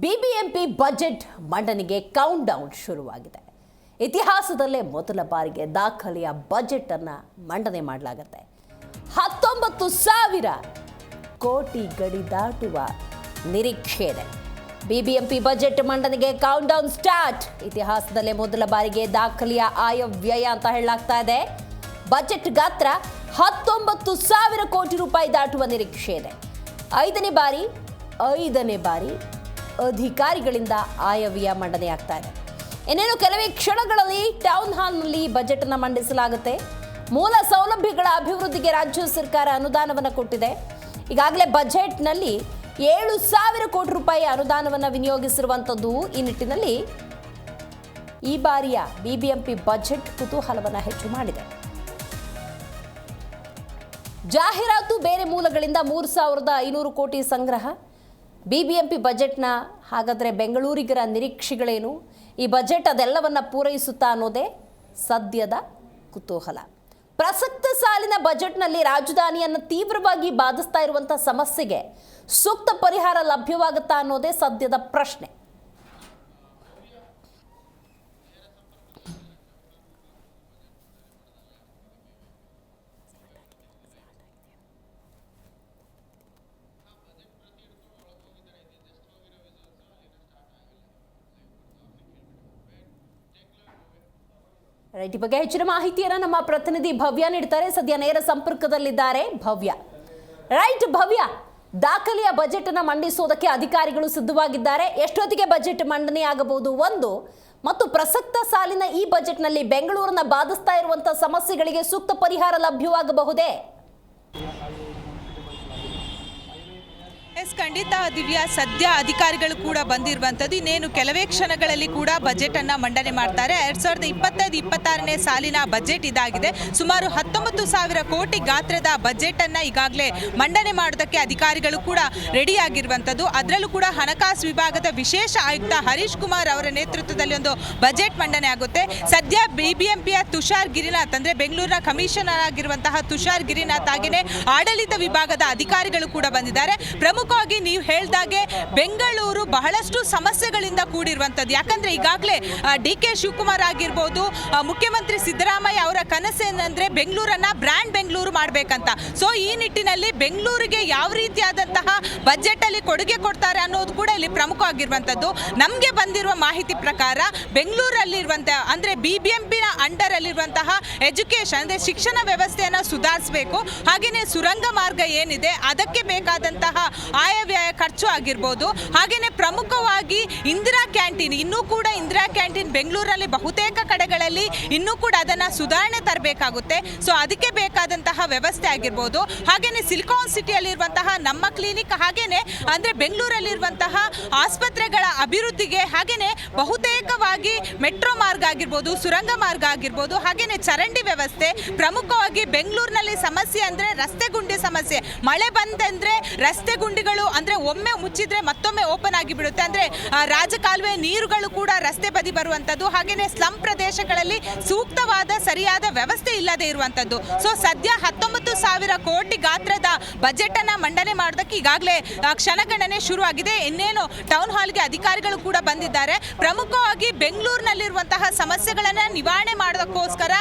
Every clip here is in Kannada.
ಬಿಬಿಎಂಪಿ ಬಜೆಟ್ ಮಂಡನೆಗೆ ಕೌಂಟ್ ಡೌನ್ ಶುರುವಾಗಿದೆ. ಇತಿಹಾಸದಲ್ಲೇ ಮೊದಲ ಬಾರಿಗೆ ದಾಖಲೆಯ ಬಜೆಟ್ ಅನ್ನ ಮಂಡನೆ ಮಾಡಲಾಗುತ್ತೆ. 19,000 ಕೋಟಿ ಗಡಿ ದಾಟುವ ನಿರೀಕ್ಷೆ ಇದೆ. ಬಿಬಿಎಂಪಿ ಬಜೆಟ್ ಮಂಡನೆಗೆ ಕೌಂಟ್ ಡೌನ್ ಸ್ಟಾರ್ಟ್. ಇತಿಹಾಸದಲ್ಲೇ ಮೊದಲ ಬಾರಿಗೆ ದಾಖಲೆಯ ಆಯವ್ಯಯ ಅಂತ ಹೇಳಲಾಗ್ತಾ ಇದೆ. ಬಜೆಟ್ ಗಾತ್ರ 19,000 ಕೋಟಿ ರೂಪಾಯಿ ದಾಟುವ ನಿರೀಕ್ಷೆ ಇದೆ. ಐದನೇ ಬಾರಿ ಅಧಿಕಾರಿಗಳಿಂದ ಆಯವ್ಯಯ ಮಂಡನೆಯಾಗ್ತಾ ಇದೆ. ಇನ್ನೇನು ಕೆಲವೇ ಕ್ಷಣಗಳಲ್ಲಿ ಟೌನ್ ಹಾಲ್ನಲ್ಲಿ ಬಜೆಟ್ ಅನ್ನು ಮಂಡಿಸಲಾಗುತ್ತೆ. ಮೂಲ ಸೌಲಭ್ಯಗಳ ಅಭಿವೃದ್ಧಿಗೆ ರಾಜ್ಯ ಸರ್ಕಾರ ಅನುದಾನವನ್ನು ಕೊಟ್ಟಿದೆ. ಈಗಾಗಲೇ ಬಜೆಟ್ನಲ್ಲಿ 7,000 ಕೋಟಿ ರೂಪಾಯಿ ಅನುದಾನವನ್ನು ವಿನಿಯೋಗಿಸಿರುವಂಥದ್ದು. ಈ ನಿಟ್ಟಿನಲ್ಲಿ ಈ ಬಾರಿಯ ಬಿಬಿಎಂಪಿ ಬಜೆಟ್ ಕುತೂಹಲವನ್ನು ಹೆಚ್ಚು ಮಾಡಿದೆ. ಜಾಹೀರಾತು ಬೇರೆ ಮೂಲಗಳಿಂದ 3,500 ಕೋಟಿ ಸಂಗ್ರಹ. ಬಿಬಿಎಂಪಿ ಬಜೆಟ್ನ ಹಾಗಾದರೆ ಬೆಂಗಳೂರಿಗರ ನಿರೀಕ್ಷೆಗಳೇನು? ಈ ಬಜೆಟ್ ಅದೆಲ್ಲವನ್ನ ಪೂರೈಸುತ್ತಾ ಅನ್ನೋದೇ ಸದ್ಯದ ಕುತೂಹಲ. ಪ್ರಸಕ್ತ ಸಾಲಿನ ಬಜೆಟ್ನಲ್ಲಿ ರಾಜಧಾನಿಯನ್ನು ತೀವ್ರವಾಗಿ ಬಾಧಿಸ್ತಾ ಇರುವಂತಹ ಸಮಸ್ಯೆಗೆ ಸೂಕ್ತ ಪರಿಹಾರ ಲಭ್ಯವಾಗುತ್ತಾ ಅನ್ನೋದೇ ಸದ್ಯದ ಪ್ರಶ್ನೆ. ರೈಟ್, ಈ ಬಗ್ಗೆ ಹೆಚ್ಚಿನ ಮಾಹಿತಿಯನ್ನು ನಮ್ಮ ಪ್ರತಿನಿಧಿ ಭವ್ಯ ನೀಡ್ತಾರೆ. ಸದ್ಯ ನೇರ ಸಂಪರ್ಕದಲ್ಲಿದ್ದಾರೆ ಭವ್ಯ. ರೈಟ್ ಭವ್ಯ, ದಾಖಲೆಯ ಬಜೆಟ್ ಅನ್ನು ಮಂಡಿಸೋದಕ್ಕೆ ಅಧಿಕಾರಿಗಳು ಸಿದ್ಧವಾಗಿದ್ದಾರೆ. ಎಷ್ಟೊತ್ತಿಗೆ ಬಜೆಟ್ ಮಂಡನೆ ಆಗಬಹುದು ಒಂದು, ಮತ್ತು ಪ್ರಸಕ್ತ ಸಾಲಿನ ಈ ಬಜೆಟ್ನಲ್ಲಿ ಬೆಂಗಳೂರನ್ನ ಬಾಧಿಸ್ತಾ ಇರುವಂತಹ ಸಮಸ್ಯೆಗಳಿಗೆ ಸೂಕ್ತ ಪರಿಹಾರ ಲಭ್ಯವಾಗಬಹುದೇ? ಖಂಡಿತ ದಿವ್ಯಾ, ಸದ್ಯ ಅಧಿಕಾರಿಗಳು ಕೂಡ ಬಂದಿರುವಂಥದ್ದು. ಇನ್ನೇನು ಕೆಲವೇ ಕ್ಷಣಗಳಲ್ಲಿ ಕೂಡ ಬಜೆಟ್ ಅನ್ನ ಮಂಡನೆ ಮಾಡ್ತಾರೆ. 2025-26ನೇ ಸಾಲಿನ ಬಜೆಟ್ ಇದಾಗಿದೆ. ಸುಮಾರು 19,000 ಕೋಟಿ ಗಾತ್ರದ ಬಜೆಟ್ ಅನ್ನ ಈಗಾಗಲೇ ಮಂಡನೆ ಮಾಡೋದಕ್ಕೆ ಅಧಿಕಾರಿಗಳು ಕೂಡ ರೆಡಿ ಆಗಿರುವಂಥದ್ದು. ಅದರಲ್ಲೂ ಕೂಡ ಹಣಕಾಸು ವಿಭಾಗದ ವಿಶೇಷ ಆಯುಕ್ತ ಹರೀಶ್ ಕುಮಾರ್ ಅವರ ನೇತೃತ್ವದಲ್ಲಿ ಒಂದು ಬಜೆಟ್ ಮಂಡನೆ ಆಗುತ್ತೆ. ಸದ್ಯ ಬಿಬಿಎಂಪಿಯ ತುಷಾರ್ ಗಿರಿನಾಥ್ ಅಂದ್ರೆ ಬೆಂಗಳೂರಿನ ಕಮಿಷನರ್ ಆಗಿರುವಂತಹ ತುಷಾರ್ ಗಿರಿನಾಥ್ ಹಾಗೆಯೇ ಆಡಳಿತ ವಿಭಾಗದ ಅಧಿಕಾರಿಗಳು ಕೂಡ ಬಂದಿದ್ದಾರೆ. ಪ್ರಮುಖವಾಗಿ ನೀವು ಹೇಳ್ದಾಗೆ ಬೆಂಗಳೂರು ಬಹಳಷ್ಟು ಸಮಸ್ಯೆಗಳಿಂದ ಕೂಡಿರುವಂಥದ್ದು. ಯಾಕಂದ್ರೆ ಈಗಾಗಲೇ ಡಿ.ಕೆ. ಶಿವಕುಮಾರ್ ಆಗಿರ್ಬೋದು, ಮುಖ್ಯಮಂತ್ರಿ ಸಿದ್ದರಾಮಯ್ಯ ಅವರ ಕನಸೇನಂದ್ರೆ ಬೆಂಗಳೂರನ್ನ ಬ್ರ್ಯಾಂಡ್ ಬೆಂಗಳೂರು ಮಾಡಬೇಕಂತ. ಸೊ ಈ ನಿಟ್ಟಿನಲ್ಲಿ ಬೆಂಗಳೂರಿಗೆ ಯಾವ ರೀತಿಯಾದಂತಹ ಬಜೆಟ್ ಅಲ್ಲಿ ಕೊಡುಗೆ ಕೊಡ್ತಾರೆ ಅನ್ನೋದು ಕೂಡ ಇಲ್ಲಿ ಪ್ರಮುಖವಾಗಿರುವಂಥದ್ದು. ನಮಗೆ ಬಂದಿರುವ ಮಾಹಿತಿ ಪ್ರಕಾರ ಬೆಂಗಳೂರಲ್ಲಿರುವಂತಹ ಅಂದ್ರೆ ಬಿಬಿಎಂಪಿನ ಅಂಡರ್ ಅಲ್ಲಿರುವಂತಹ ಎಜುಕೇಶನ್ ಅಂದ್ರೆ ಶಿಕ್ಷಣ ವ್ಯವಸ್ಥೆಯನ್ನ ಸುಧಾರಿಸಬೇಕು. ಹಾಗೆಯೇ ಸುರಂಗ ಮಾರ್ಗ ಏನಿದೆ ಅದಕ್ಕೆ ಬೇಕಾದಂತಹ ಆಯವ್ಯಯ ಖರ್ಚು ಆಗಿರ್ಬೋದು. ಹಾಗೆಯೇ ಪ್ರಮುಖವಾಗಿ ಇಂದಿರಾ ಕ್ಯಾಂಟೀನ್, ಇನ್ನೂ ಕೂಡ ಇಂದಿರಾ ಕ್ಯಾಂಟೀನ್ ಬೆಂಗಳೂರಲ್ಲಿ ಬಹುತೇಕ ಕಡೆಗಳಲ್ಲಿ ಇನ್ನೂ ಕೂಡ ಅದನ್ನು ಸುಧಾರಣೆ ತರಬೇಕಾಗುತ್ತೆ. ಸೊ ಅದಕ್ಕೆ ಬೇಕಾದಂತಹ ವ್ಯವಸ್ಥೆ ಆಗಿರ್ಬೋದು. ಹಾಗೆಯೇ ಸಿಲಿಕಾನ್ ಸಿಟಿಯಲ್ಲಿರುವಂತಹ ನಮ್ಮ ಕ್ಲಿನಿಕ್, ಹಾಗೆಯೇ ಅಂದರೆ ಬೆಂಗಳೂರಲ್ಲಿರುವಂತಹ ಆಸ್ಪತ್ರೆಗಳ ಅಭಿವೃದ್ಧಿಗೆ, ಹಾಗೆಯೇ ಬಹುತೇಕವಾಗಿ ಮೆಟ್ರೋ ಮಾರ್ಗ ಆಗಿರ್ಬೋದು, ಸುರಂಗ ಮಾರ್ಗ ಆಗಿರ್ಬೋದು, ಹಾಗೆಯೇ ಚರಂಡಿ ವ್ಯವಸ್ಥೆ. ಪ್ರಮುಖವಾಗಿ ಬೆಂಗಳೂರಿನಲ್ಲಿ ಸಮಸ್ಯೆ ಅಂದರೆ ರಸ್ತೆ ಗುಂಡಿ ಸಮಸ್ಯೆ. ಮಳೆ ಬಂದಂದ್ರೆ ರಸ್ತೆ ಗುಂಡಿಗಳು ಅಂದ್ರೆ ಒಮ್ಮೆ ಮುಚ್ಚಿದ್ರೆ ಮತ್ತೊಮ್ಮೆ ಓಪನ್ ಆಗಿ ಬಿಡುತ್ತೆ. ಅಂದ್ರೆ ರಾಜಕಾಲುವೆ ನೀರುಗಳು ಕೂಡ ರಸ್ತೆ ಬದಿ ಬರುವಂತದ್ದು. ಹಾಗೆಯೇ ಸ್ಲಂ ಪ್ರದೇಶಗಳಲ್ಲಿ ಸೂಕ್ತವಾದ ಸರಿಯಾದ ವ್ಯವಸ್ಥೆ ಇಲ್ಲದೆ ಇರುವಂತದ್ದು. ಸೊ ಸದ್ಯ 19,000 ಕೋಟಿ ಗಾತ್ರದ ಬಜೆಟ್ ಅನ್ನ ಮಂಡನೆ ಮಾಡೋದಕ್ಕೆ ಈಗಾಗಲೇ ಕ್ಷಣಗಣನೆ ಶುರುವಾಗಿದೆ. ಇನ್ನೇನು ಟೌನ್ ಹಾಲ್ಗೆ ಅಧಿಕಾರಿಗಳು ಕೂಡ ಬಂದಿದ್ದಾರೆ. ಪ್ರಮುಖವಾಗಿ ಬೆಂಗಳೂರಿನಲ್ಲಿರುವಂತಹ ಸಮಸ್ಯೆಗಳನ್ನ ನಿವಾರಣೆ ಮಾಡೋದಕ್ಕೋಸ್ಕರ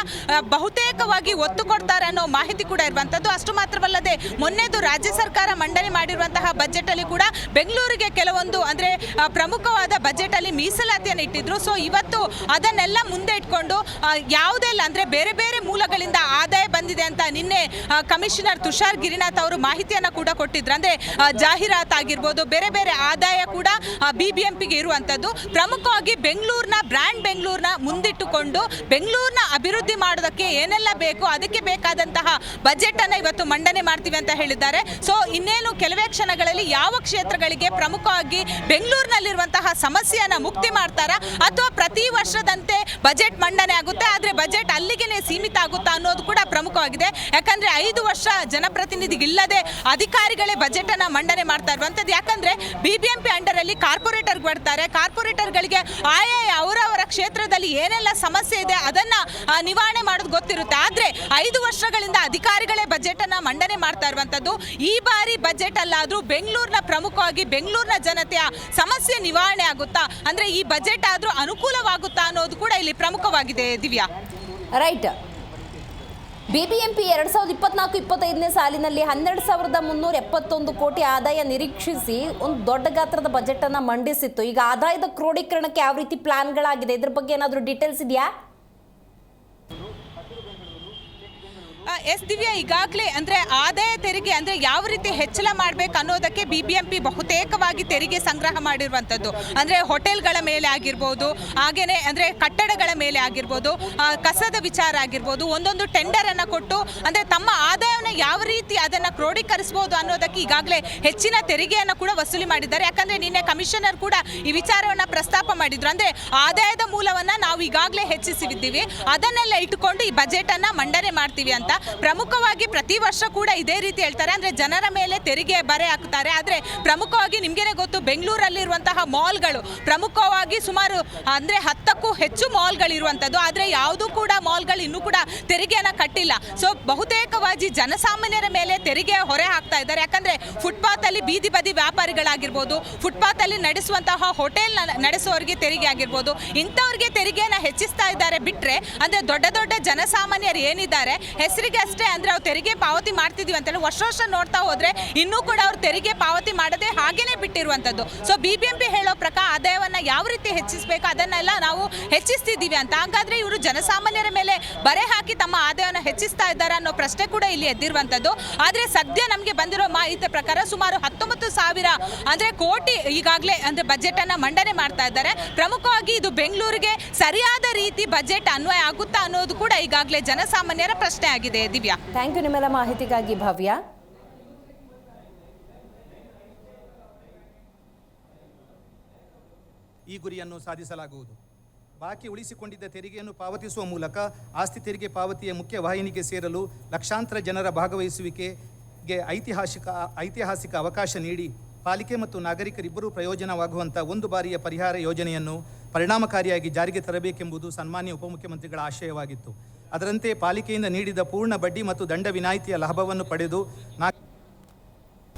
ಬಹುತೇಕವಾಗಿ ಒತ್ತು ಕೊಡ್ತಾರೆ ಅನ್ನೋ ಮಾಹಿತಿ ಕೂಡ ಇರುವಂತದ್ದು. ಅಷ್ಟು ಮಾತ್ರವಲ್ಲದೆ ಮೊನ್ನೆದು ರಾಜ್ಯ ಸರ್ಕಾರ ಮಂಡನೆ ಮಾಡಿರುವಂತಹ ಬಜೆಟ್ ಅಲ್ಲಿ ಕೂಡ ಬೆಂಗಳೂರಿಗೆ ಕೆಲವೊಂದು ಅಂದ್ರೆ ಪ್ರಮುಖವಾದ ಬಜೆಟ್ ಅಲ್ಲಿ ಮೀಸಲಾತಿಯನ್ನು ಇಟ್ಟಿದ್ರು. ಸೊ ಇವತ್ತು ಅದನ್ನೆಲ್ಲ ಮುಂದೆ ಇಟ್ಕೊಂಡು ಯಾವುದೆಲ್ಲ ಅಂದ್ರೆ ಬೇರೆ ಬೇರೆ ಮೂಲಗಳಿಂದ ಆದಾಯ ಬಂದಿದೆ ಅಂತ ನಿನ್ನೆ ಕಮಿಷನರ್ ತುಷಾರ್ ಗಿರಿನಾಥ್ ಅವರು ಮಾಹಿತಿಯನ್ನ ಕೂಡ ಕೊಟ್ಟಿದ್ರು. ಅಂದ್ರೆ ಜಾಹೀರಾತು ಆಗಿರ್ಬೋದು, ಬೇರೆ ಬೇರೆ ಆದಾಯ ಕೂಡ ಬಿಬಿಎಂಪಿಗೆ ಇರುವಂತದ್ದು. ಪ್ರಮುಖವಾಗಿ ಬೆಂಗಳೂರಿನ ಬ್ರ್ಯಾಂಡ್ ಬೆಂಗಳೂರಿನ ಮುಂದಿಟ್ಟುಕೊಂಡು ಬೆಂಗಳೂರಿನ ಅಭಿವೃದ್ಧಿ ಮಾಡೋದಕ್ಕೆ ಏನೆಲ್ಲ ಬೇಕು ಅದಕ್ಕೆ ಬೇಕಾದಂತಹ ಬಜೆಟ್ ಅನ್ನ ಇವತ್ತು ಮಂಡನೆ ಮಾಡ್ತೀವಿ ಅಂತ ಹೇಳಿದ್ದಾರೆ. ಸೊ ಇನ್ನೇನು ಕೆಲವೇ ಕ್ಷಣಗಳಲ್ಲಿ ಯಾವ ಕ್ಷೇತ್ರಗಳಿಗೆ ಪ್ರಮುಖವಾಗಿ ಬೆಂಗಳೂರಿನಲ್ಲಿರುವಂತಹ ಸಮಸ್ಯೆಯನ್ನ ಮುಕ್ತಿ ಮಾಡ್ತಾರಾ ಅಥವಾ ಪ್ರತಿ ವರ್ಷದಂತೆ ಬಜೆಟ್ ಮಂಡನೆ ಆಗುತ್ತೆ, ಆದ್ರೆ ಬಜೆಟ್ ಅಲ್ಲಿಗೆ ಸೀಮಿತ ಆಗುತ್ತಾ ಅನ್ನೋದು ಕೂಡ ಪ್ರಮುಖವಾಗಿದೆ. ಯಾಕಂದ್ರೆ 5 ವರ್ಷ ಜನಪ್ರತಿನಿಧಿಗಿಲ್ಲದೆ ಅಧಿಕಾರಿಗಳೇ ಬಜೆಟ್ ಅನ್ನ ಮಂಡನೆ ಮಾಡ್ತಾ ಇರುವಂತದ್ದು. ಯಾಕಂದ್ರೆ ಬಿಬಿಎಂಪಿ ಅಂಡರ್ ಅಲ್ಲಿ ಕಾರ್ಪೊರೇಟರ್ ಬಿಡ್ತಾರೆ. ಕಾರ್ಪೊರೇಟರ್ಗಳಿಗೆ ಆಯಾ ಅವರವರ ಕ್ಷೇತ್ರದಲ್ಲಿ ಏನೆಲ್ಲ ಸಮಸ್ಯೆ ಇದೆ ಅದನ್ನ ನಿವಾರಣೆ ಮಾಡೋದು ಗೊತ್ತಿರುತ್ತೆ. ಆದ್ರೆ 5 ವರ್ಷಗಳಿಂದ ಅಧಿಕಾರಿಗಳೇ ಬಜೆಟ್ ಅನ್ನ ಮಂಡನೆ ಮಾಡ್ತಾ ಇರುವಂತದ್ದು. ಈ ಬಾರಿ ಬಜೆಟ್ ಅಲ್ಲಾದ್ರೂ ಬೆಂಗಳೂರಿನ ಪ್ರಮುಖವಾಗಿ ಬೆಂಗಳೂರಿನ ಜನತೆಯ ಸಮಸ್ಯೆ ನಿವಾರಣೆ ಆಗುತ್ತಾ, ಅಂದ್ರೆ ಈ ಬಜೆಟ್ ಆದ್ರೂ ಅನುಕೂಲವಾಗುತ್ತಾ ಅನ್ನೋದು ಕೂಡ ಇಲ್ಲಿ ಪ್ರಮುಖವಾಗಿದೆ. ದಿವ್ಯಾ, ರೈಟ್. ಬಿಬಿಎಂಪಿ 2024-25ನೇ ಸಾಲಿನಲ್ಲಿ 12,371 ಕೋಟಿ ಆದಾಯ ನಿರೀಕ್ಷಿಸಿ ಒಂದು ದೊಡ್ಡ ಗಾತ್ರದ ಬಜೆಟ್ ಅನ್ನ ಮಂಡಿಸಿತ್ತು. ಈಗ ಆದಾಯದ ಕ್ರೋಢೀಕರಣಕ್ಕೆ ಯಾವ ರೀತಿ ಪ್ಲಾನ್ಗಳಾಗಿದೆ, ಇದ್ರ ಬಗ್ಗೆ ಏನಾದರೂ ಡೀಟೇಲ್ಸ್ ಇದೆಯಾ? ಎಸ್ ದಿವ್ಯಾ, ಈಗಾಗಲೇ ಅಂದ್ರೆ ಆದಾಯ ತೆರಿಗೆ ಅಂದ್ರೆ ಯಾವ ರೀತಿ ಹೆಚ್ಚಳ ಮಾಡಬೇಕು ಅನ್ನೋದಕ್ಕೆ ಬಿಬಿಎಂಪಿ ಬಹುತೇಕವಾಗಿ ತೆರಿಗೆ ಸಂಗ್ರಹ ಮಾಡಿರುವಂಥದ್ದು. ಅಂದ್ರೆ ಹೋಟೆಲ್ಗಳ ಮೇಲೆ ಆಗಿರ್ಬೋದು, ಹಾಗೇನೆ ಅಂದ್ರೆ ಕಟ್ಟಡಗಳ ಮೇಲೆ ಆಗಿರ್ಬೋದು, ಕಸದ ವಿಚಾರ ಆಗಿರ್ಬೋದು, ಒಂದೊಂದು ಟೆಂಡರ್ ಅನ್ನ ಕೊಟ್ಟು ಅಂದ್ರೆ ತಮ್ಮ ಆದಾಯವನ್ನು ಯಾವ ರೀತಿ ಅದನ್ನ ಕ್ರೋಢೀಕರಿಸಬಹುದು ಅನ್ನೋದಕ್ಕೆ ಈಗಾಗಲೇ ಹೆಚ್ಚಿನ ತೆರಿಗೆಯನ್ನು ಕೂಡ ವಸೂಲಿ ಮಾಡಿದ್ದಾರೆ. ಯಾಕಂದ್ರೆ ನಿನ್ನೆ ಕಮಿಷನರ್ ಕೂಡ ಈ ವಿಚಾರವನ್ನ ಪ್ರಸ್ತಾಪ ಮಾಡಿದ್ರು. ಅಂದ್ರೆ ಆದಾಯದ ಮೂಲವನ್ನ ನಾವು ಈಗಾಗಲೇ ಹೆಚ್ಚಿಸಿದ್ದೀವಿ, ಅದನ್ನೆಲ್ಲ ಇಟ್ಟುಕೊಂಡು ಈ ಬಜೆಟ್ ಅನ್ನ ಮಂಡನೆ ಮಾಡ್ತೀವಿ ಅಂತ ಪ್ರಮುಖವಾಗಿ ಪ್ರತಿ ವರ್ಷ ಕೂಡ ಇದೇ ರೀತಿ ಹೇಳ್ತಾರೆ. ಅಂದ್ರೆ ಜನರ ಮೇಲೆ ತೆರಿಗೆ ಬರೆ ಹಾಕ್ತಾರೆ. ಆದ್ರೆ ಪ್ರಮುಖವಾಗಿ ನಿಮ್ಗೇನೆ ಗೊತ್ತು, ಬೆಂಗಳೂರಲ್ಲಿರುವಂತಹ ಮಾಲ್ಗಳು ಪ್ರಮುಖವಾಗಿ ಸುಮಾರು ಅಂದ್ರೆ 10ಕ್ಕೂ ಹೆಚ್ಚು ಮಾಲ್ಗಳು ಇರುವಂತದ್ದು. ಆದ್ರೆ ಯಾವುದು ಕೂಡ ಮಾಲ್ಗಳು ಇನ್ನೂ ಕೂಡ ತೆರಿಗೆಯನ್ನ ಕಟ್ಟಿಲ್ಲ. ಸೊ ಬಹುತೇಕವಾಗಿ ಜನಸಾಮಾನ್ಯರ ಮೇಲೆ ತೆರಿಗೆ ಹೊರೆ ಹಾಕ್ತಾ ಇದ್ದಾರೆ. ಯಾಕಂದ್ರೆ ಫುಟ್ಪಾತ್ ಅಲ್ಲಿ ಬೀದಿ ಬದಿ ವ್ಯಾಪಾರಿಗಳಾಗಿರ್ಬೋದು, ಫುಟ್ಪಾತ್ ಅಲ್ಲಿ ನಡೆಸುವಂತಹ ಹೋಟೆಲ್ ನಡೆಸುವವರಿಗೆ ತೆರಿಗೆ ಆಗಿರ್ಬೋದು, ಇಂಥವ್ರಿಗೆ ತೆರಿಗೆಯನ್ನ ಹೆಚ್ಚಿಸ್ತಾ ಇದ್ದಾರೆ. ಬಿಟ್ರೆ ಅಂದ್ರೆ ದೊಡ್ಡ ದೊಡ್ಡ ಜನಸಾಮಾನ್ಯರು ಏನಿದ್ದಾರೆ ಹೆಸರಿಗೆ ಅಷ್ಟೇ ಅಂದ್ರೆ ಅವ್ರು ತೆರಿಗೆ ಪಾವತಿ ಮಾಡ್ತಿದೀವಿ ಅಂತ ವರ್ಷ ನೋಡ್ತಾ ಹೋದ್ರೆ ಇನ್ನೂ ಕೂಡ ಅವ್ರು ತೆರಿಗೆ ಪಾವತಿ ಮಾಡದೆ ಹಾಗೇನೆ ಬಿಟ್ಟಿರುವಂತದ್ದು. ಸೊ ಬಿಬಿಎಂಪಿ ಹೇಳೋ ಪ್ರಕಾರ ಆದಾಯವನ್ನ ಯಾವ ರೀತಿ ಹೆಚ್ಚಿಸಬೇಕು ಅದನ್ನೆಲ್ಲ ನಾವು ಹೆಚ್ಚಿಸ್ತಿದ್ದೀವಿ ಅಂತ. ಹಾಗಾದ್ರೆ ಇವರು ಜನಸಾಮಾನ್ಯರ ಮೇಲೆ ಬರೆ ಹಾಕಿ ತಮ್ಮ ಆದಾಯವನ್ನು ಹೆಚ್ಚಿಸ್ತಾ ಇದ್ದಾರೆ ಅನ್ನೋ ಪ್ರಶ್ನೆ ಕೂಡ ಇಲ್ಲಿ ಎದ್ದಿರುವಂತದ್ದು. ಆದ್ರೆ ಸದ್ಯ ನಮಗೆ ಬಂದಿರೋ ಮಾಹಿತಿ ಪ್ರಕಾರ ಸುಮಾರು 19,000 ಅಂದ್ರೆ ಕೋಟಿ ಈಗಾಗಲೇ ಅಂದ್ರೆ ಬಜೆಟ್ ಅನ್ನ ಮಂಡನೆ ಮಾಡ್ತಾ ಇದ್ದಾರೆ. ಪ್ರಮುಖವಾಗಿ ಇದು ಬೆಂಗಳೂರಿಗೆ ಸರಿಯಾದ ರೀತಿ ಬಜೆಟ್ ಅನ್ವಯ ಆಗುತ್ತಾ ಅನ್ನೋದು ಕೂಡ ಈಗಾಗಲೇ ಜನಸಾಮಾನ್ಯರ ಪ್ರಶ್ನೆ ಆಗಿದೆ. ದಿವ್ಯಾ, ಥ್ಯಾಂಕ್ ಯು ನಿಮ್ಮೆಲ್ಲ ಮಾಹಿತಿಗಾಗಿ. ಭವ್ಯ, ಈ ಗುರಿಯನ್ನು ಸಾಧಿಸಲಾಗುವುದು. ಬಾಕಿ ಉಳಿಸಿಕೊಂಡಿದ್ದ ತೆರಿಗೆಯನ್ನು ಪಾವತಿಸುವ ಮೂಲಕ ಆಸ್ತಿ ತೆರಿಗೆ ಪಾವತಿಯ ಮುಖ್ಯ ವಾಹಿನಿಗೆ ಸೇರಲು ಲಕ್ಷಾಂತರ ಜನರ ಭಾಗವಹಿಸುವಿಕೆಗೆ ಐತಿಹಾಸಿಕ ಅವಕಾಶ ನೀಡಿ ಪಾಲಿಕೆ ಮತ್ತು ನಾಗರಿಕರಿಬ್ಬರೂ ಪ್ರಯೋಜನವಾಗುವಂಥ ಒಂದು ಬಾರಿಯ ಪರಿಹಾರ ಯೋಜನೆಯನ್ನು ಪರಿಣಾಮಕಾರಿಯಾಗಿ ಜಾರಿಗೆ ತರಬೇಕೆಂಬುದು ಸನ್ಮಾನ್ಯ ಉಪಮುಖ್ಯಮಂತ್ರಿಗಳ ಆಶಯವಾಗಿತ್ತು. ಅದರಂತೆ ಪಾಲಿಕೆಯಿಂದ ನೀಡಿದ ಪೂರ್ಣ ಬಡ್ಡಿ ಮತ್ತು ದಂಡ ವಿನಾಯಿತಿಯ ಲಾಭವನ್ನು ಪಡೆದು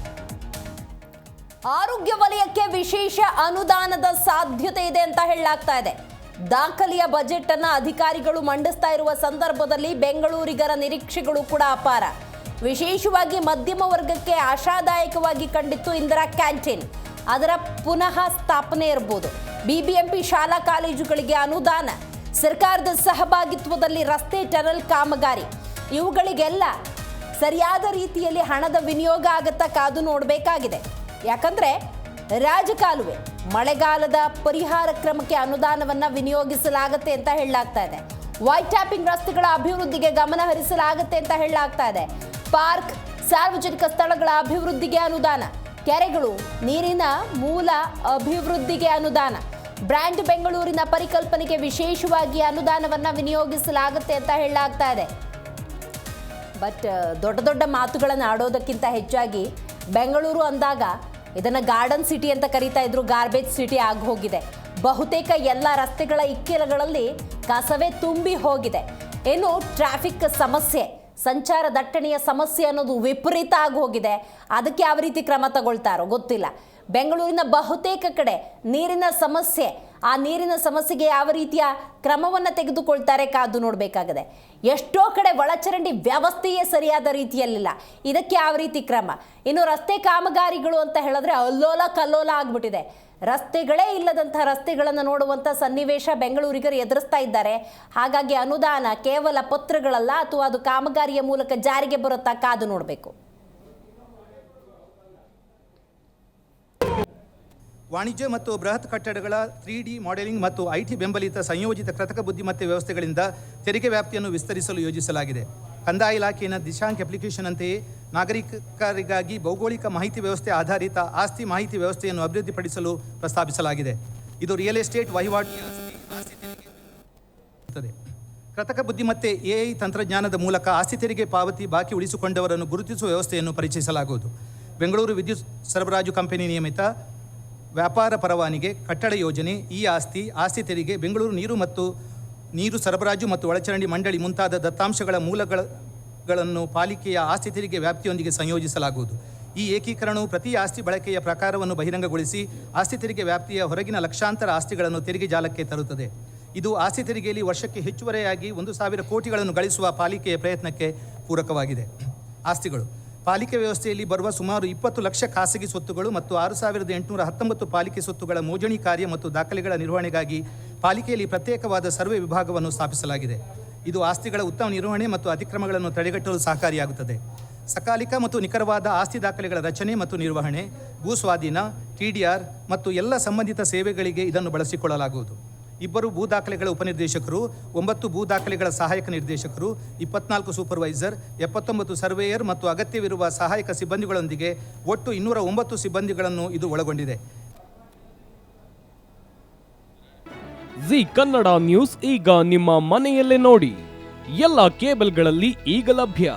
ಆರೋಗ್ಯ ವಲಯಕ್ಕೆ ವಿಶೇಷ ಅನುದಾನದ ಸಾಧ್ಯತೆ ಇದೆ ಅಂತ ಹೇಳಲಾಗ್ತಾ ಇದೆ. ದಾಖಲೆಯ ಬಜೆಟ್ ಅನ್ನ ಅಧಿಕಾರಿಗಳು ಮಂಡಿಸ್ತಾ ಇರುವ ಸಂದರ್ಭದಲ್ಲಿ ಬೆಂಗಳೂರಿಗರ ನಿರೀಕ್ಷೆಗಳು ಕೂಡ ಅಪಾರ. ವಿಶೇಷವಾಗಿ ಮಧ್ಯಮ ವರ್ಗಕ್ಕೆ ಆಶಾದಾಯಕವಾಗಿ ಕಂಡಿತ್ತು ಇಂದಿರಾ ಕ್ಯಾಂಟೀನ್. ಅದರ ಪುನಃ ಸ್ಥಾಪನೆ ಇರಬಹುದು. ಬಿಬಿಎಂಪಿ ಶಾಲಾ ಕಾಲೇಜುಗಳಿಗೆ ಅನುದಾನ, ಸರ್ಕಾರದ ಸಹಭಾಗಿತ್ವದಲ್ಲಿ ರಸ್ತೆ ಟನಲ್ ಕಾಮಗಾರಿ, ಇವುಗಳಿಗೆಲ್ಲ ಸರಿಯಾದ ರೀತಿಯಲ್ಲಿ ಹಣದ ವಿನಿಯೋಗ ಆಗತ್ತಾ ಕಾದು ನೋಡಬೇಕಾಗಿದೆ. ಯಾಕಂದ್ರೆ ರಾಜಕಾಲುವೆ ಮಳೆಗಾಲದ ಪರಿಹಾರ ಕ್ರಮಕ್ಕೆ ಅನುದಾನವನ್ನ ವಿನಿಯೋಗಿಸಲಾಗುತ್ತೆ ಅಂತ ಹೇಳಲಾಗ್ತಾ ಇದೆ. ವೈಟ್ ಟ್ಯಾಪಿಂಗ್ ರಸ್ತೆಗಳ ಅಭಿವೃದ್ಧಿಗೆ ಗಮನ ಹರಿಸಲಾಗುತ್ತೆ ಅಂತ ಹೇಳಲಾಗ್ತಾ ಇದೆ. ಪಾರ್ಕ್, ಸಾರ್ವಜನಿಕ ಸ್ಥಳಗಳ ಅಭಿವೃದ್ಧಿಗೆ ಅನುದಾನ, ಕೆರೆಗಳು, ನೀರಿನ ಮೂಲ ಅಭಿವೃದ್ಧಿಗೆ ಅನುದಾನ, ಬ್ರ್ಯಾಂಡ್ ಬೆಂಗಳೂರಿನ ಪರಿಕಲ್ಪನೆಗೆ ವಿಶೇಷವಾಗಿ ಅನುದಾನವನ್ನ ವಿನಿಯೋಗಿಸಲಾಗುತ್ತೆ ಅಂತ ಹೇಳಲಾಗ್ತಾ ಇದೆ. ಬಟ್ ದೊಡ್ಡ ದೊಡ್ಡ ಮಾತುಗಳನ್ನು ಆಡೋದಕ್ಕಿಂತ ಹೆಚ್ಚಾಗಿ ಬೆಂಗಳೂರು ಅಂದಾಗ ಇದನ್ನು ಗಾರ್ಡನ್ ಸಿಟಿ ಅಂತ ಕರೀತಾ ಇದ್ರು, ಗಾರ್ಬೇಜ್ ಸಿಟಿ ಆಗಿ ಹೋಗಿದೆ. ಬಹುತೇಕ ಎಲ್ಲ ರಸ್ತೆಗಳ ಇಕ್ಕೆಲಗಳಲ್ಲಿ ಕಸವೇ ತುಂಬಿ ಹೋಗಿದೆ. ಏನು ಟ್ರಾಫಿಕ್ ಸಮಸ್ಯೆ, ಸಂಚಾರ ದಟ್ಟಣೆಯ ಸಮಸ್ಯೆ ಅನ್ನೋದು ವಿಪರೀತ ಆಗಿ ಹೋಗಿದೆ. ಅದಕ್ಕೆ ಯಾವ ರೀತಿ ಕ್ರಮ ತಗೊಳ್ತಾರೋ ಗೊತ್ತಿಲ್ಲ. ಬೆಂಗಳೂರಿನ ಬಹುತೇಕ ಕಡೆ ನೀರಿನ ಸಮಸ್ಯೆ, ಆ ನೀರಿನ ಸಮಸ್ಯೆಗೆ ಯಾವ ರೀತಿಯ ಕ್ರಮವನ್ನು ತೆಗೆದುಕೊಳ್ತಾರೆ ಕಾದು ನೋಡಬೇಕಾಗಿದೆ. ಎಷ್ಟೋ ಕಡೆ ಒಳಚರಂಡಿ ವ್ಯವಸ್ಥೆಯೇ ಸರಿಯಾದ ರೀತಿಯಲ್ಲಿಲ್ಲ, ಇದಕ್ಕೆ ಯಾವ ರೀತಿ ಕ್ರಮ. ಇನ್ನು ರಸ್ತೆ ಕಾಮಗಾರಿಗಳು ಅಂತ ಹೇಳಿದ್ರೆ ಅಲ್ಲೋಲ ಕಲ್ಲೋಲ ಆಗ್ಬಿಟ್ಟಿದೆ. ರಸ್ತೆಗಳೇ ಇಲ್ಲದಂತಹ ರಸ್ತೆಗಳನ್ನು ನೋಡುವಂಥ ಸನ್ನಿವೇಶ ಬೆಂಗಳೂರಿಗರು ಎದುರಿಸ್ತಾ ಇದ್ದಾರೆ. ಹಾಗಾಗಿ ಅನುದಾನ ಕೇವಲ ಪತ್ರಗಳಲ್ಲ, ಅಥವಾ ಅದು ಕಾಮಗಾರಿಯ ಮೂಲಕ ಜಾರಿಗೆ ಬರುತ್ತಾ ಕಾದು ನೋಡಬೇಕು. ವಾಣಿಜ್ಯ ಮತ್ತು ಬೃಹತ್ ಕಟ್ಟಡಗಳ 3D ಮಾಡೆಲಿಂಗ್ ಮತ್ತು IT ಬೆಂಬಲಿತ ಸಂಯೋಜಿತ ಕೃತಕ ಬುದ್ಧಿಮತ್ತೆ ವ್ಯವಸ್ಥೆಗಳಿಂದ ತೆರಿಗೆ ವ್ಯಾಪ್ತಿಯನ್ನು ವಿಸ್ತರಿಸಲು ಯೋಜಿಸಲಾಗಿದೆ. ಕಂದಾಯ ಇಲಾಖೆಯ ದಿಶಾಂಕ್ ಅಪ್ಲಿಕೇಶನ್ ಅಂತೆಯೇ ನಾಗರಿಕರಿಗಾಗಿ ಭೌಗೋಳಿಕ ಮಾಹಿತಿ ವ್ಯವಸ್ಥೆ ಆಧಾರಿತ ಆಸ್ತಿ ಮಾಹಿತಿ ವ್ಯವಸ್ಥೆಯನ್ನು ಅಭಿವೃದ್ಧಿಪಡಿಸಲು ಪ್ರಸ್ತಾಪಿಸಲಾಗಿದೆ. ಇದು ರಿಯಲ್ ಎಸ್ಟೇಟ್ ವಹಿವಾಟು ಕೃತಕ ಬುದ್ಧಿಮತ್ತೆ AI ತಂತ್ರಜ್ಞಾನದ ಮೂಲಕ ಆಸ್ತಿ ತೆರಿಗೆ ಪಾವತಿ ಬಾಕಿ ಉಳಿಸಿಕೊಂಡವರನ್ನು ಗುರುತಿಸುವ ವ್ಯವಸ್ಥೆಯನ್ನು ಪರಿಚಯಿಸಲಾಗುವುದು. ಬೆಂಗಳೂರು ವಿದ್ಯುತ್ ಸರಬರಾಜು ಕಂಪನಿ ನಿಯಮಿತ ವ್ಯಾಪಾರ ಪರವಾನಿಗೆ, ಕಟ್ಟಡ ಯೋಜನೆ, ಆಸ್ತಿ ತೆರಿಗೆ, ಬೆಂಗಳೂರು ನೀರು ಮತ್ತು ನೀರು ಸರಬರಾಜು ಮತ್ತು ಒಳಚರಂಡಿ ಮಂಡಳಿ ಮುಂತಾದ ದತ್ತಾಂಶಗಳ ಮೂಲಗಳನ್ನು ಪಾಲಿಕೆಯ ಆಸ್ತಿ ತೆರಿಗೆ ವ್ಯಾಪ್ತಿಯೊಂದಿಗೆ ಸಂಯೋಜಿಸಲಾಗುವುದು. ಈ ಏಕೀಕರಣವು ಪ್ರತಿ ಆಸ್ತಿ ಬಳಕೆಯ ಪ್ರಕಾರವನ್ನು ಬಹಿರಂಗಗೊಳಿಸಿ ಆಸ್ತಿ ತೆರಿಗೆ ವ್ಯಾಪ್ತಿಯ ಹೊರಗಿನ ಲಕ್ಷಾಂತರ ಆಸ್ತಿಗಳನ್ನು ತೆರಿಗೆ ಜಾಲಕ್ಕೆ ತರುತ್ತದೆ. ಇದು ಆಸ್ತಿ ತೆರಿಗೆಯಲ್ಲಿ ವರ್ಷಕ್ಕೆ ಹೆಚ್ಚುವರಿಯಾಗಿ 1,000 ಕೋಟಿಗಳನ್ನು ಗಳಿಸುವ ಪಾಲಿಕೆಯ ಪ್ರಯತ್ನಕ್ಕೆ ಪೂರಕವಾಗಿದೆ. ಆಸ್ತಿಗಳು ಪಾಲಿಕೆ ವ್ಯವಸ್ಥೆಯಲ್ಲಿ ಬರುವ ಸುಮಾರು 20 ಲಕ್ಷ ಖಾಸಗಿ ಸ್ವತ್ತುಗಳು ಮತ್ತು 6,819 ಪಾಲಿಕೆ ಸ್ವತ್ತುಗಳ ಮೋಜಣಿ ಕಾರ್ಯ ಮತ್ತು ದಾಖಲೆಗಳ ನಿರ್ವಹಣೆಗಾಗಿ ಪಾಲಿಕೆಯಲ್ಲಿ ಪ್ರತ್ಯೇಕವಾದ ಸರ್ವೆ ವಿಭಾಗವನ್ನು ಸ್ಥಾಪಿಸಲಾಗಿದೆ. ಇದು ಆಸ್ತಿಗಳ ಉತ್ತಮ ನಿರ್ವಹಣೆ ಮತ್ತು ಅತಿಕ್ರಮಗಳನ್ನು ತಡೆಗಟ್ಟಲು ಸಹಕಾರಿಯಾಗುತ್ತದೆ. ಸಕಾಲಿಕ ಮತ್ತು ನಿಖರವಾದ ಆಸ್ತಿ ದಾಖಲೆಗಳ ರಚನೆ ಮತ್ತು ನಿರ್ವಹಣೆ, ಭೂಸ್ವಾಧೀನ, TDR ಮತ್ತು ಎಲ್ಲ ಸಂಬಂಧಿತ ಸೇವೆಗಳಿಗೆ ಇದನ್ನು ಬಳಸಿಕೊಳ್ಳಲಾಗುವುದು. 2 ಭೂ ದಾಖಲೆಗಳ ಉಪನಿರ್ದೇಶಕರು, 9 ಭೂ ದಾಖಲೆಗಳ ಸಹಾಯಕ ನಿರ್ದೇಶಕರು, 24 ಸೂಪರ್ವೈಸರ್, 79 ಸರ್ವೇಯರ್ ಮತ್ತು ಅಗತ್ಯವಿರುವ ಸಹಾಯಕ ಸಿಬ್ಬಂದಿಗಳೊಂದಿಗೆ ಒಟ್ಟು 209 ಸಿಬ್ಬಂದಿಗಳನ್ನು ಇದು ಒಳಗೊಂಡಿದೆ. ಜಿ ಕನ್ನಡ ನ್ಯೂಸ್ ಈಗ ನಿಮ್ಮ ಮನೆಯಲ್ಲೇ ನೋಡಿ. ಎಲ್ಲ ಕೇಬಲ್ಗಳಲ್ಲಿ ಈಗ ಲಭ್ಯ.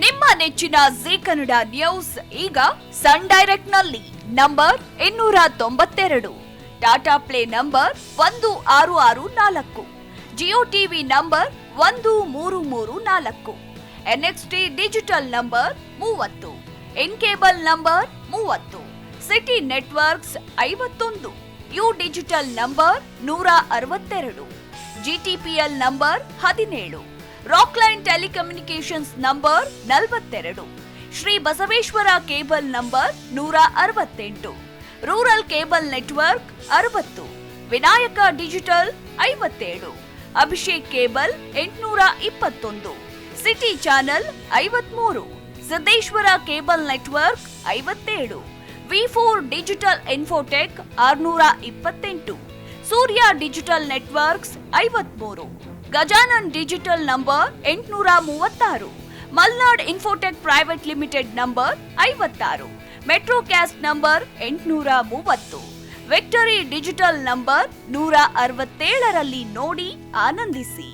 ನಿಮ್ಮ ನೆಚ್ಚಿನ ಜಿ ಕನ್ನಡ ನ್ಯೂಸ್ ಈಗ ಸನ್ ಡೈರೆಕ್ಟ್ ನಲ್ಲಿ number 292, Tata play number 1664, Jio TV number 1334, NXT digital number 30, in cable number 30, city networks 51, U digital number 162, GTPL number 17, Rockline telecommunications number 42, Shri Basaveshwara cable number 168, rural cable network 60, Vinayaka digital 57, Abhishek cable 821, city channel 53, Siddeshwara cable network 57, V4 digital Infotech 628, Surya digital networks 53, Gajanan digital number 836, Malnad Infotech Private Limited number 56, Metro Cast number 830, Victory Digital number 167ರಲ್ಲಿ ನೋಡಿ ಆನಂದಿಸಿ.